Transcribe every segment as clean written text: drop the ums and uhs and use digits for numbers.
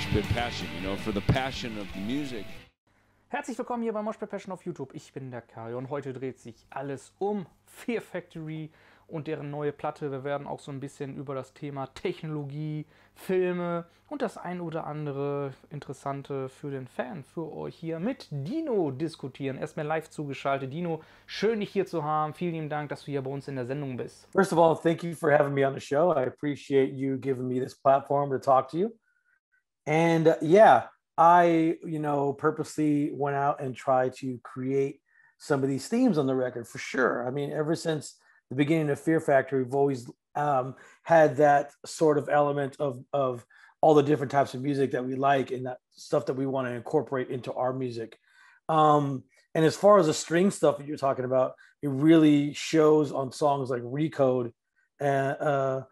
Moshpit Passion, you know, for the passion of music. Herzlich willkommen hier bei Moshpit Passion auf YouTube. Ich bin der Kai und heute dreht sich alles um Fear Factory und deren neue Platte. Wir werden auch so ein bisschen über das Thema Technologie, Filme und das ein oder andere Interessante für den Fan, für euch hier mit Dino diskutieren. Erstmal live zugeschaltet. Dino, schön dich hier zu haben. Vielen lieben Dank, dass du hier bei uns in der Sendung bist. First of all, thank you for having me on the show. I appreciate you giving me this platform to talk to you. And yeah, I, purposely went out and tried to create some of these themes on the record for sure. I mean, ever since the beginning of Fear Factory, we've always had that sort of element of all the different types of music that we like and that stuff that we want to incorporate into our music. And as far as the string stuff that you're talking about, it really shows on songs like Recode. And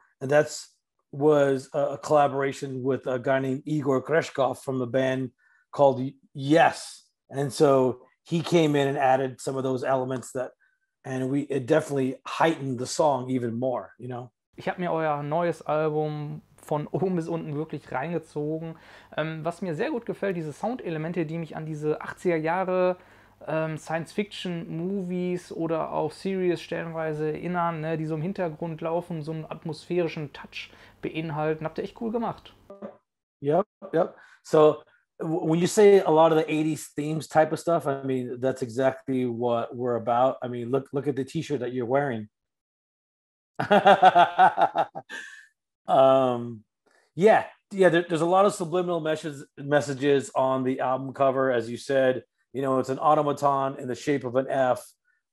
was a collaboration with a guy named Igor Kreshkov from the band called Yes. And so he came in and added some of those elements it definitely heightened the song even more, you know? Ich habe mir euer neues Album von oben bis unten wirklich reingezogen. Was mir sehr gut gefällt, diese Soundelemente, die mich an diese 80er Jahre Science-Fiction-Movies oder auch Series stellenweise erinnern, ne, die so im Hintergrund laufen, so einen atmosphärischen Touch beinhalten. Habt ihr echt cool gemacht. Yep. So when you say a lot of the 80s themes type of stuff, I mean, that's exactly what we're about. I mean, look at the t-shirt that you're wearing. There's a lot of subliminal messages on the album cover, as you said. You know, it's an automaton in the shape of an F.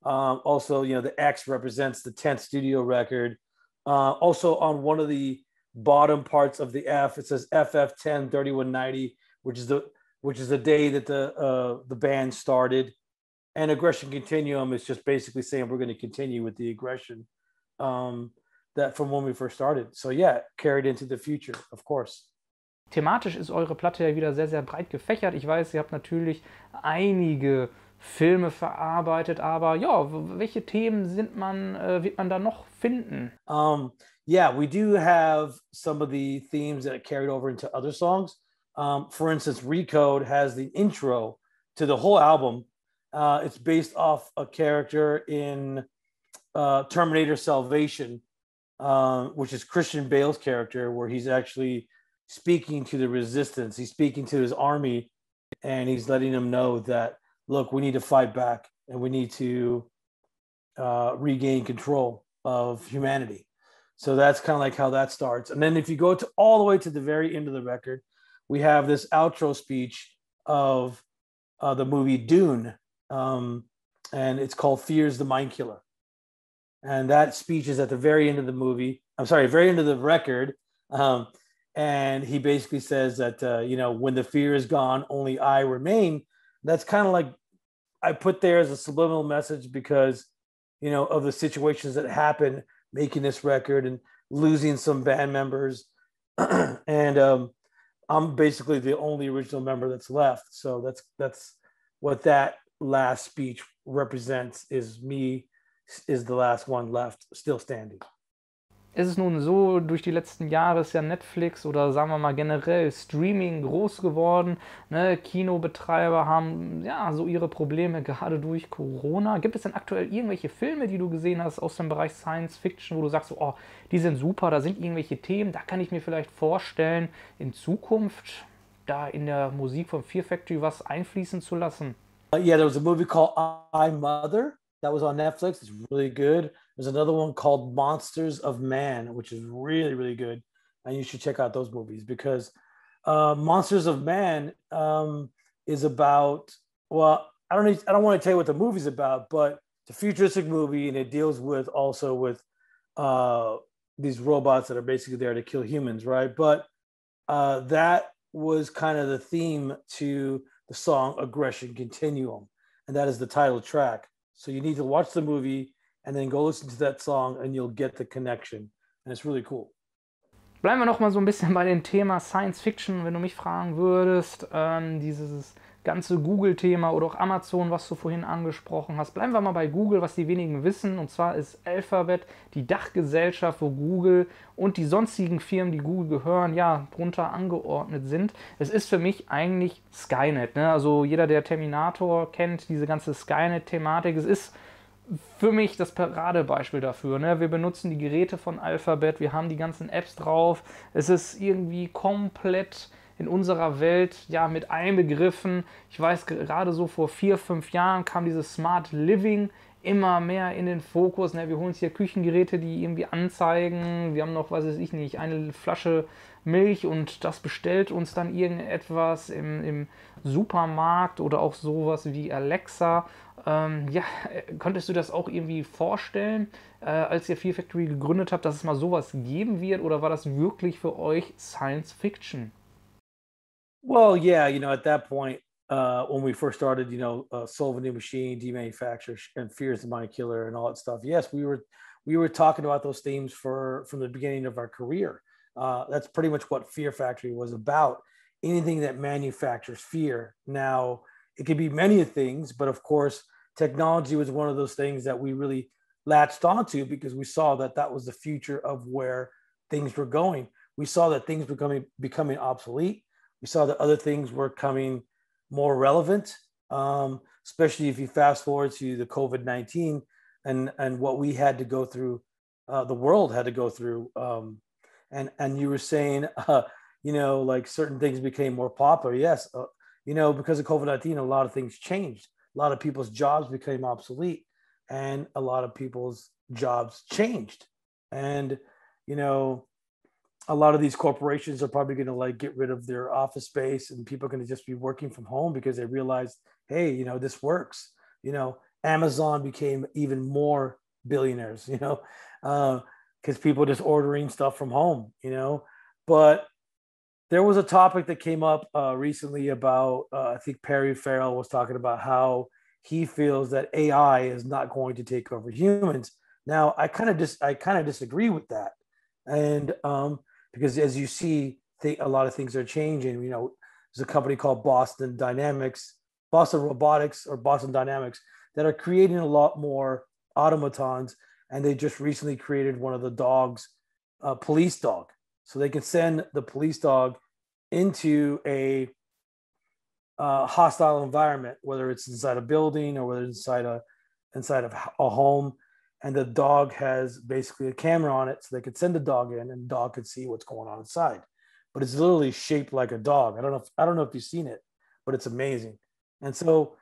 Also, the X represents the 10th studio record. Also, on one of the bottom parts of the F, it says FF10 3190, which is the day that the band started. And Aggression Continuum is just basically saying we're going to continue with the aggression that from when we first started. So yeah, carried into the future, of course. Thematisch ist eure Platte ja wieder sehr, sehr breit gefächert. Ich weiß, ihr habt natürlich einige Filme verarbeitet, aber ja, welche Themen wird man da noch finden? We do have some of the themes that are carried over into other songs. For instance, Recode has the intro to the whole album. It's based off a character in Terminator Salvation, which is Christian Bale's character, where he's actually speaking to the resistance. He's speaking to his army and he's letting them know that, look, we need to fight back and we need to regain control of humanity. So that's kind of like how that starts. And then if you go all the way to the very end of the record, we have this outro speech of the movie Dune. And it's called Fear's the Mind Killer. And that speech is at the very end of the very end of the record. And he basically says that, when the fear is gone, only I remain. That's kind of like I put there as a subliminal message because, of the situations that happen making this record and losing some band members. And I'm basically the only original member that's left. So that's what that last speech represents, is me is the last one left, still standing. Es ist nun so, durch die letzten Jahre ist ja Netflix oder sagen wir mal generell Streaming groß geworden. Ne? Kinobetreiber haben ja so ihre Probleme, gerade durch Corona. Gibt es denn aktuell irgendwelche Filme, die du gesehen hast aus dem Bereich Science Fiction, wo du sagst, oh, die sind super, da sind irgendwelche Themen, da kann ich mir vielleicht vorstellen, in Zukunft da in der Musik von Fear Factory was einfließen zu lassen? There was a movie called I, Mother. That was on Netflix. It's really good. There's another one called Monsters of Man, which is really, really good. And you should check out those movies because Monsters of Man is about, well, I don't want to tell you what the movie's about, but it's a futuristic movie and it deals with these robots that are basically there to kill humans, right? But that was kind of the theme to the song Aggression Continuum. And that is the title track. So you need to watch the movie and then go listen to that song and you'll get the connection. And it's really cool. Bleiben wir noch mal so ein bisschen bei dem Thema Science Fiction, wenn du mich fragen würdest. Dieses ganze Google-Thema oder auch Amazon, was du vorhin angesprochen hast. Bleiben wir mal bei Google, was die wenigen wissen. Und zwar ist Alphabet die Dachgesellschaft, wo Google und die sonstigen Firmen, die Google gehören, ja, drunter angeordnet sind. Es ist für mich eigentlich Skynet, ne? Also jeder, der Terminator kennt, diese ganze Skynet-Thematik, es ist für mich das Paradebeispiel dafür. Ne? Wir benutzen die Geräte von Alphabet, wir haben die ganzen Apps drauf. Es ist irgendwie komplett in unserer Welt ja mit einbegriffen. Ich weiß, gerade so vor 4, 5 Jahren kam dieses Smart Living immer mehr in den Fokus. Ne? Wir holen uns hier Küchengeräte, die irgendwie anzeigen. Wir haben noch, weiß ich nicht, eine Flasche Milch und das bestellt uns dann irgendetwas im Supermarkt oder auch sowas wie Alexa. Ja, konntest du das auch irgendwie vorstellen, als ihr Fear Factory gegründet habt, dass es mal sowas geben wird, oder war das wirklich für euch Science Fiction? Well, yeah, at that point, when we first started, Soul of a New Machine, Demanufacture, and Fear is the Mind Killer, and all that stuff. Yes, we were talking about those themes from the beginning of our career. That's pretty much what Fear Factory was about. Anything that manufactures fear. Now, it could be many things, but of course, technology was one of those things that we really latched onto because we saw that that was the future of where things were going. We saw that things were becoming obsolete. We saw that other things were coming more relevant, especially if you fast forward to the COVID-19 and what we had to go through, the world had to go through. And you were saying, like certain things became more popular. Yes, because of COVID-19, a lot of things changed. A lot of people's jobs became obsolete and a lot of people's jobs changed. And, a lot of these corporations are probably going to get rid of their office space and people are going to just be working from home because they realized, hey, this works. Amazon became even more billionaires, because people just ordering stuff from home, but there was a topic that came up recently about, I think Perry Farrell was talking about how he feels that AI is not going to take over humans. Now, I kind of disagree with that. And because as you see, a lot of things are changing. There's a company called Boston Robotics or Boston Dynamics that are creating a lot more automatons. And they just recently created one of the dogs, police dog. So they can send the police dog into a hostile environment, whether it's inside a building or whether it's inside of a home. And the dog has basically a camera on it, so they could send the dog in, and the dog could see what's going on inside. But it's literally shaped like a dog. I don't know if you've seen it, but it's amazing. And so,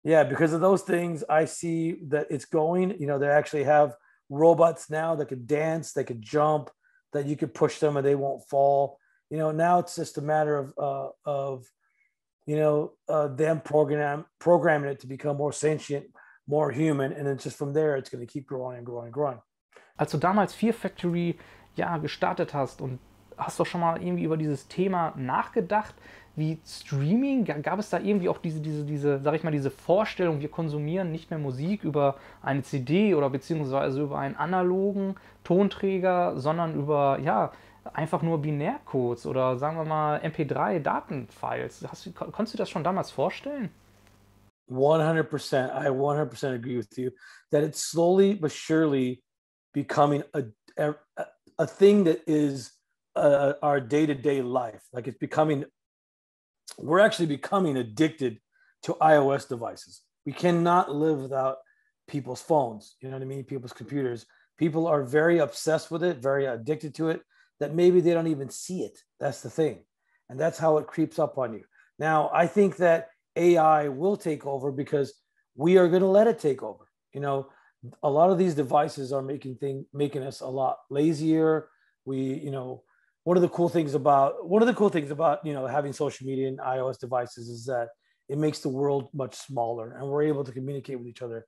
yeah, because of those things, I see that it's going. They actually have robots now that could dance, they could jump, that you could push them and they won't fall. Now it's just a matter of them programming it to become more sentient, more human, and then just from there, it's going to keep growing and growing and growing. Als du damals Fear Factory ja gestartet hast, und hast du schon mal irgendwie über dieses Thema nachgedacht, wie Streaming? Gab es da irgendwie auch diese, sag ich mal, diese Vorstellung, wir konsumieren nicht mehr Musik über eine CD oder beziehungsweise über einen analogen Tonträger, sondern über, ja, einfach nur Binärcodes oder sagen wir mal MP3-Datenfiles. Konntest du das schon damals vorstellen? 100%. I 100% agree with you that it's slowly but surely becoming a thing that is our day-to-day life. Like we're actually becoming addicted to iOS devices. We cannot live without people's phones. You know what I mean? People's computers. People are very obsessed with it, very addicted to it, that maybe they don't even see it. That's the thing. And that's how it creeps up on you. Now, I think that AI will take over because we are going to let it take over. A lot of these devices are making us a lot lazier. One of the cool things about having social media and iOS devices is that it makes the world much smaller, and we're able to communicate with each other,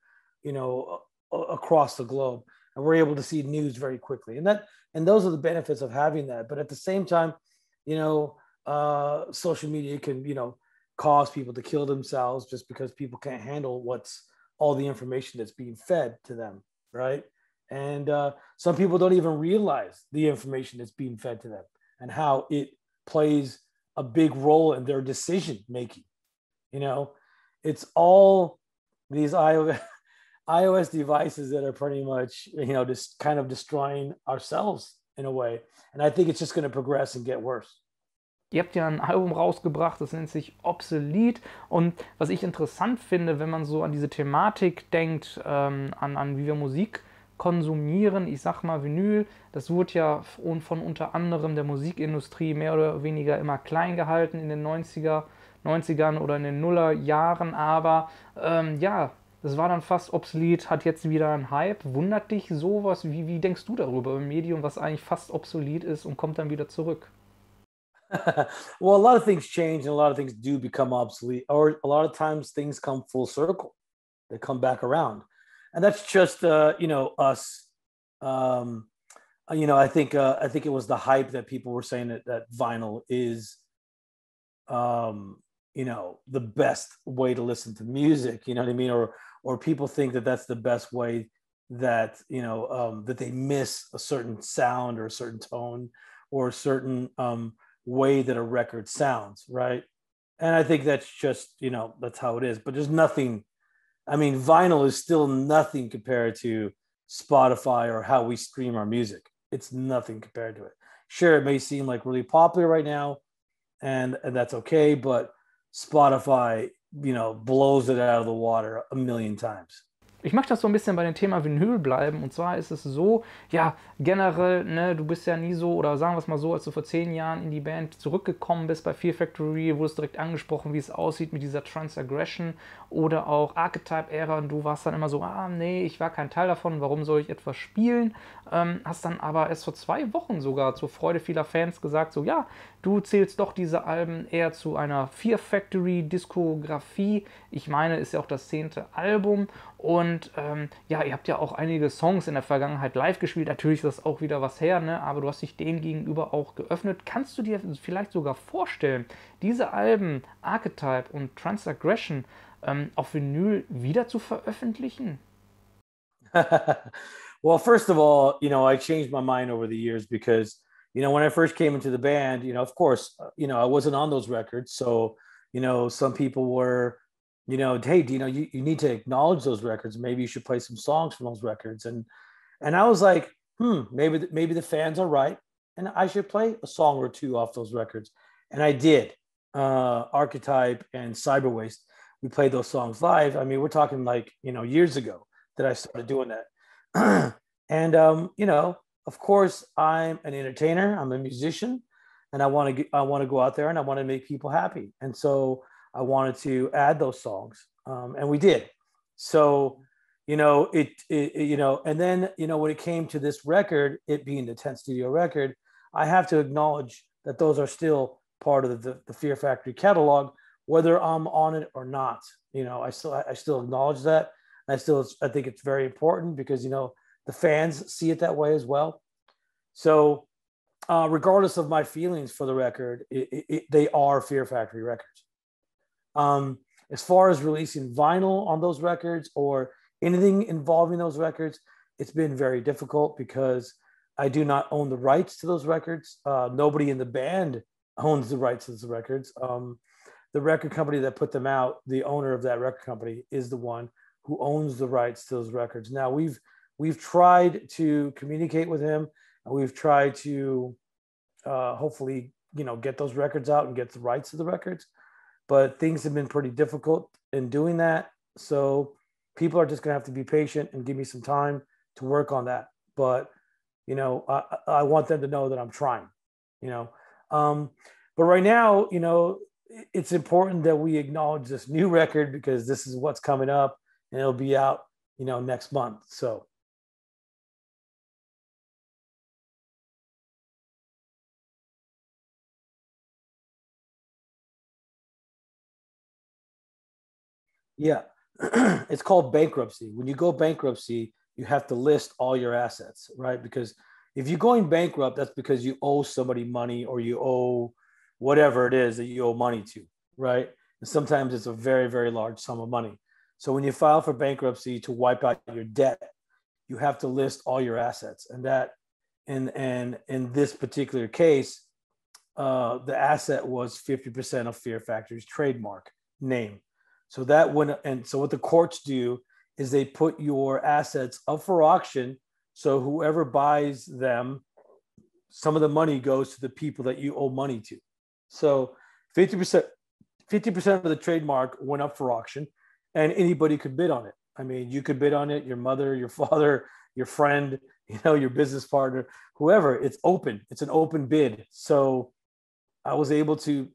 across the globe, and we're able to see news very quickly. And those are the benefits of having that. But at the same time, social media can, cause people to kill themselves just because people can't handle all the information that's being fed to them, right? And some people don't even realize the information that's being fed to them and how it plays a big role in their decision making. You know, it's all these iOS devices that are pretty much, just kind of destroying ourselves in a way. And I think it's just going to progress and get worse. Ihr habt ja ein Album rausgebracht, das nennt sich Obsolete. Und was ich interessant finde, wenn man so an diese Thematik denkt, an wie wir Musik konsumieren, ich sag mal Vinyl, das wurde ja von unter anderem der Musikindustrie mehr oder weniger immer klein gehalten in den 90ern oder in den Nullerjahren, aber ja, das war dann fast obsolet, hat jetzt wieder einen Hype. Wundert dich sowas? Wie denkst du darüber, ein Medium, was eigentlich fast obsolet ist und kommt dann wieder zurück? Well, a lot of things change and a lot of things do become obsolete, or a lot of times things come full circle. They come back around. And that's just, us. I think it was the hype that people were saying that vinyl is, the best way to listen to music. You know what I mean? Or people think that that's the best way that, that they miss a certain sound or a certain tone or a certain way that a record sounds, right? And I think that's just, that's how it is. But there's nothing, I mean, vinyl is still nothing compared to Spotify or how we stream our music. It's nothing compared to it. Sure, it may seem like really popular right now, and that's okay, but Spotify, blows it out of the water a million times. Ich möchte das so ein bisschen bei dem Thema Vinyl bleiben. Und zwar ist es so, ja, generell, ne, du bist ja nie so, oder sagen wir es mal so, als du vor 10 Jahren in die Band zurückgekommen bist bei Fear Factory, wurdest direkt angesprochen, wie es aussieht mit dieser Trans-Aggression oder auch Archetype-Ära. Und du warst dann immer so, nee, ich war kein Teil davon, warum soll ich etwas spielen? Hast dann aber erst vor 2 Wochen sogar zur Freude vieler Fans gesagt, so, ja, du zählst doch diese Alben eher zu einer Fear Factory-Diskografie. Ich meine, ist ja auch das 10. Album. Und ja, ihr habt ja auch einige Songs in der Vergangenheit live gespielt. Natürlich ist das auch wieder was her, ne? Aber du hast dich dem gegenüber auch geöffnet. Kannst du dir vielleicht sogar vorstellen, diese Alben Archetype und Trans-Aggression auf Vinyl wieder zu veröffentlichen? Well, first of all, I changed my mind over the years because, when I first came into the band, of course, I wasn't on those records. So, some people were, hey, Dino, you need to acknowledge those records. Maybe you should play some songs from those records. And I was like, maybe the fans are right, and I should play a song or two off those records. And I did. Archetype and Cyber Waste, we played those songs live. I mean, we're talking like, years ago that I started doing that. And, of course, I'm an entertainer, I'm a musician, and I want to go out there and I want to make people happy. And so I wanted to add those songs, and we did. So, and then, when it came to this record, it being the 10th studio record, I have to acknowledge that those are still part of the Fear Factory catalog, whether I'm on it or not. I still acknowledge that. I think it's very important because, the fans see it that way as well. So regardless of my feelings for the record, they are Fear Factory records. As far as releasing vinyl on those records or anything involving those records, it's been very difficult because I do not own the rights to those records. Nobody in the band owns the rights to those records. The record company that put them out, the owner of that record company is the one who owns the rights to those records. Now we've tried to communicate with him, and we've tried to hopefully, get those records out and get the rights to the records. But things have been pretty difficult in doing that. So people are just going to have to be patient and give me some time to work on that. But, I want them to know that I'm trying, But right now, it's important that we acknowledge this new record because this is what's coming up and it'll be out, next month. So. Yeah, it's called bankruptcy. When you go bankruptcy, you have to list all your assets, right? Because if you're going bankrupt, that's because you owe somebody money or you owe whatever it is that you owe money to, right? And sometimes it's a very, very large sum of money. So when you file for bankruptcy to wipe out your debt, you have to list all your assets. And that, in this particular case, the asset was 50% of Fear Factory's trademark. name. So that so what the courts do is they put your assets up for auction. So whoever buys them, some of the money goes to the people that you owe money to. So 50% of the trademark went up for auction, and anybody could bid on it. I mean, you could bid on it, your mother, your father, your friend, your business partner, whoever. It's open. It's an open bid. So I was able to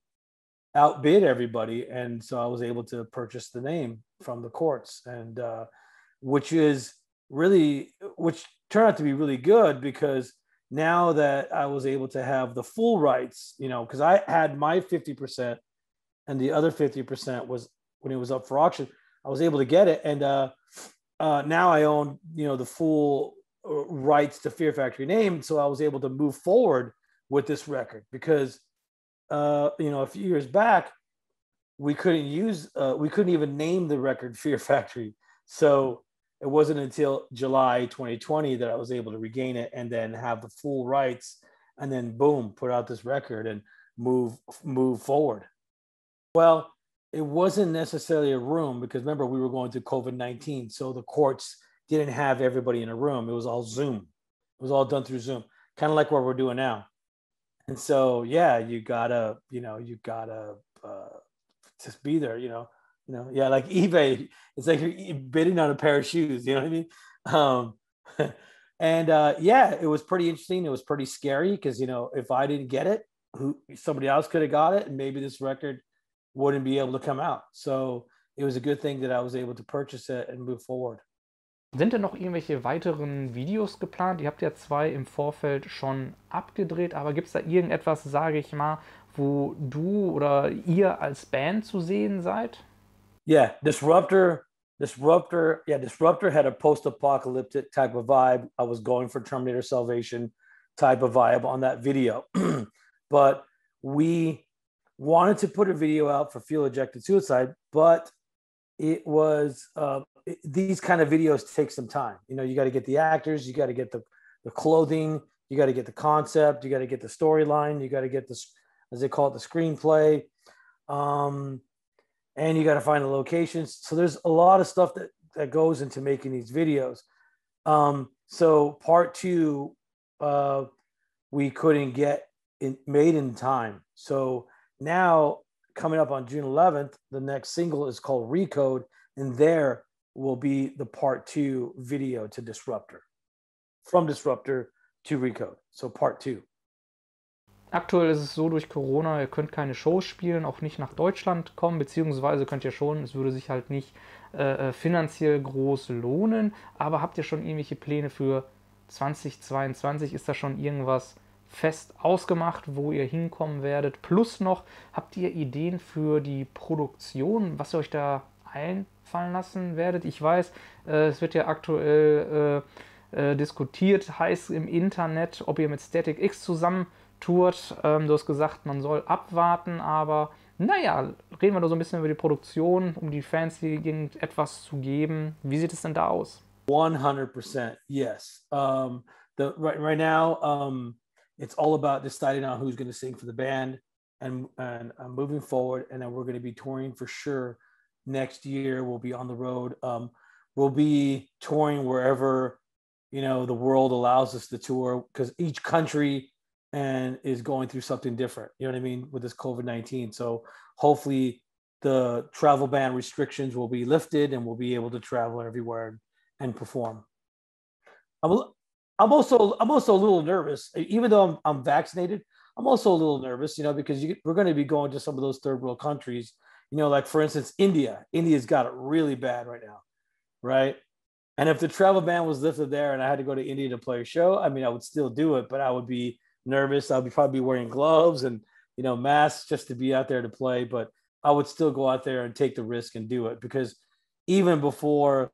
outbid everybody, and so I was able to purchase the name from the courts, and which turned out to be really good, because now that I was able to have the full rights, because I had my 50% and the other 50% was when it was up for auction, I was able to get it, and now I own the full rights to Fear Factory name, so I was able to move forward with this record, because a few years back, we couldn't even name the record Fear Factory. So it wasn't until July 2020 that I was able to regain it and then have the full rights, and then boom, put out this record and move forward. Well, it wasn't necessarily a room, because remember, we were going through COVID-19. So the courts didn't have everybody in a room. It was all Zoom. It was all done through Zoom, kind of like what we're doing now. And so, yeah, you gotta just be there, yeah, like eBay, it's like you're bidding on a pair of shoes, you know what I mean? And yeah, it was pretty interesting. It was pretty scary, because, if I didn't get it, somebody else could have got it, and maybe this record wouldn't be able to come out. So it was a good thing that I was able to purchase it and move forward. Sind denn noch irgendwelche weiteren Videos geplant? Ihr habt ja 2 im Vorfeld schon abgedreht, aber gibt es da irgendetwas, sage ich mal, wo du oder ihr als Band zu sehen seid? Yeah, Disruptor had a post-apocalyptic type of vibe. I was going for Terminator Salvation type of vibe on that video. But we wanted to put a video out for Fuel Ejected Suicide, but it was these kind of videos take some time. You got to get the actors, you got to get the clothing, you got to get the concept, you got to get the storyline, you got to get this, as they call it, the screenplay, and you got to find the locations. So there's a lot of stuff that goes into making these videos. So part 2, we couldn't get made in time. So now, coming up on June 11th, the next single is called Recode, and there will be the part 2 video to Disruptor. From Disruptor to Recode. So part 2. Aktuell ist es so, durch Corona, ihr könnt keine Shows spielen, auch nicht nach Deutschland kommen, beziehungsweise könnt ihr schon, es würde sich halt nicht finanziell groß lohnen, aber habt ihr schon irgendwelche Pläne für 2022? Ist da schon irgendwas fest ausgemacht, wo ihr hinkommen werdet? Plus noch, habt ihr Ideen für die Produktion, was ihr euch da einfallen lassen werdet? Ich weiß, es wird ja aktuell diskutiert, heiß im Internet, ob ihr mit Static X zusammen tourt. Du hast gesagt, man soll abwarten, aber naja, reden wir nur so ein bisschen über die Produktion, um die Fans etwas zu geben. Wie sieht es denn da aus? 100%, yes. Right now, it's all about deciding on who's going to sing for the band, and moving forward, and then we're going to be touring for sure next year. We'll be on the road. We'll be touring wherever the world allows us to tour, because each country is going through something different, you know what I mean, with this COVID-19. So hopefully the travel ban restrictions will be lifted, and we'll be able to travel everywhere and perform. I'm also a little nervous, even though I'm vaccinated. I'm also a little nervous, because we're going to be going to some of those third world countries, like for instance, India. India's got it really bad right now, right? And if the travel ban was lifted there and I had to go to India to play a show, I mean, I would still do it, but I would be nervous. I'll probably be wearing gloves and, masks just to be out there to play, but I would still go out there and take the risk and do it, because even before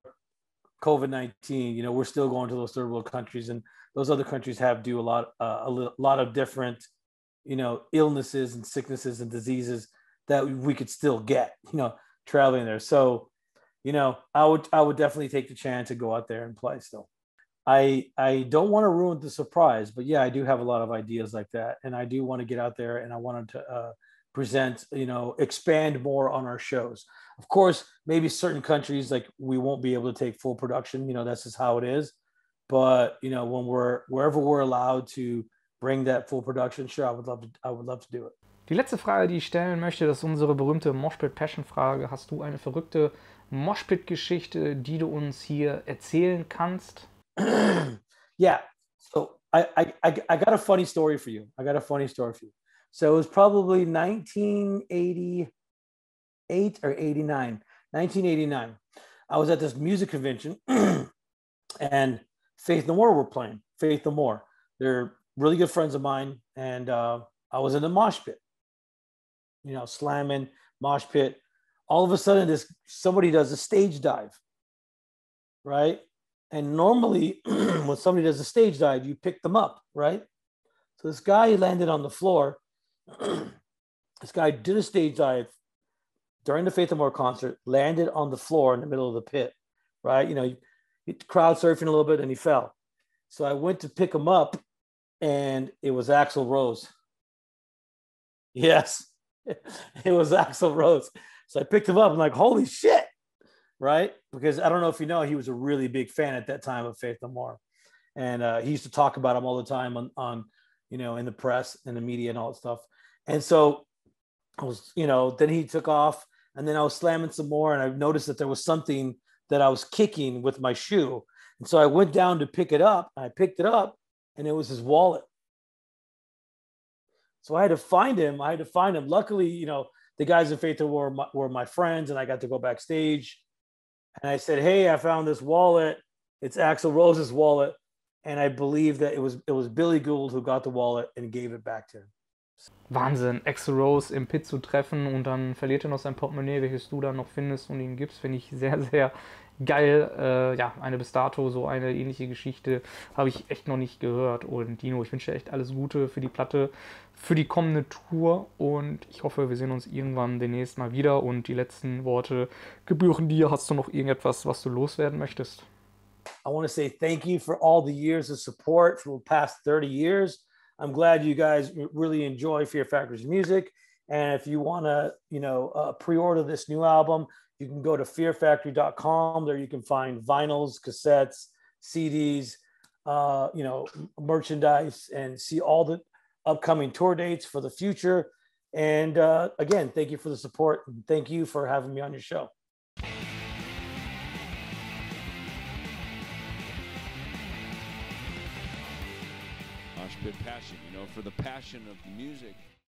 COVID-19, we're still going to those third world countries, and those other countries have a lot of different, illnesses and sicknesses and diseases that we could still get, traveling there. So, I would definitely take the chance to go out there and play still. I don't want to ruin the surprise, but yeah, I do have a lot of ideas like that, and I do want to get out there, and I wanted to present, expand more on our shows. Of course, maybe certain countries, like, we won't be able to take full production, that's just how it is. But, when wherever we're allowed to bring that full production, sure, I would love to do it. Die letzte Frage, die ich stellen möchte, das ist unsere berühmte Moshpit Passion Frage. Hast du eine verrückte Moshpit-Geschichte, die du uns hier erzählen kannst? Yeah. So I got a funny story for you. So it was probably 1988 or 89. 1989. I was at this music convention and Faith No More were playing. Faith No More. They're really good friends of mine. And I was in the mosh pit, slamming, mosh pit. All of a sudden, somebody does a stage dive, right? And normally, when somebody does a stage dive, you pick them up, right? So this guy landed on the floor. This guy did a stage dive during the Faith No More concert, landed on the floor in the middle of the pit, right? He crowd surfing a little bit and he fell. So I went to pick him up and it was Axl Rose. Yes, it was Axl Rose. So I picked him up. I'm like, holy shit, right? Because I don't know if you know, he was a really big fan at that time of Faith No More. And he used to talk about him all the time on in the press and the media and all that stuff. And so I was, then he took off and then I was slamming some more. And I noticed that there was something that I was kicking with my shoe. And so I went down to pick it up. I picked it up and it was his wallet. So I had to find him. Luckily, the guys in Faith were my friends and I got to go backstage. And I said, hey, I found this wallet. It's Axl Rose's wallet. And I believe that it was Billy Gould who got the wallet and gave it back to him. Wahnsinn, Axl Rose im Pit zu treffen und dann verliert er noch sein Portemonnaie, welches du dann noch findest und ihm gibst, finde ich sehr, sehr geil. Ja, bis dato so eine ähnliche Geschichte habe ich echt noch nicht gehört. Und Dino, ich wünsche dir echt alles Gute für die Platte, für die kommende Tour und ich hoffe, wir sehen uns irgendwann demnächst mal wieder und die letzten Worte gebühren dir. Hast du noch irgendetwas, was du loswerden möchtest? I want to say thank you for all the years of support for the past 30 years. I'm glad you guys really enjoy Fear Factory's music. And if you want to, pre-order this new album, you can go to fearfactory.com. There you can find vinyls, cassettes, CDs, merchandise, and see all the upcoming tour dates for the future. And again, thank you for the support. And thank you for having me on your show. Moshpit Passion, for the passion of music.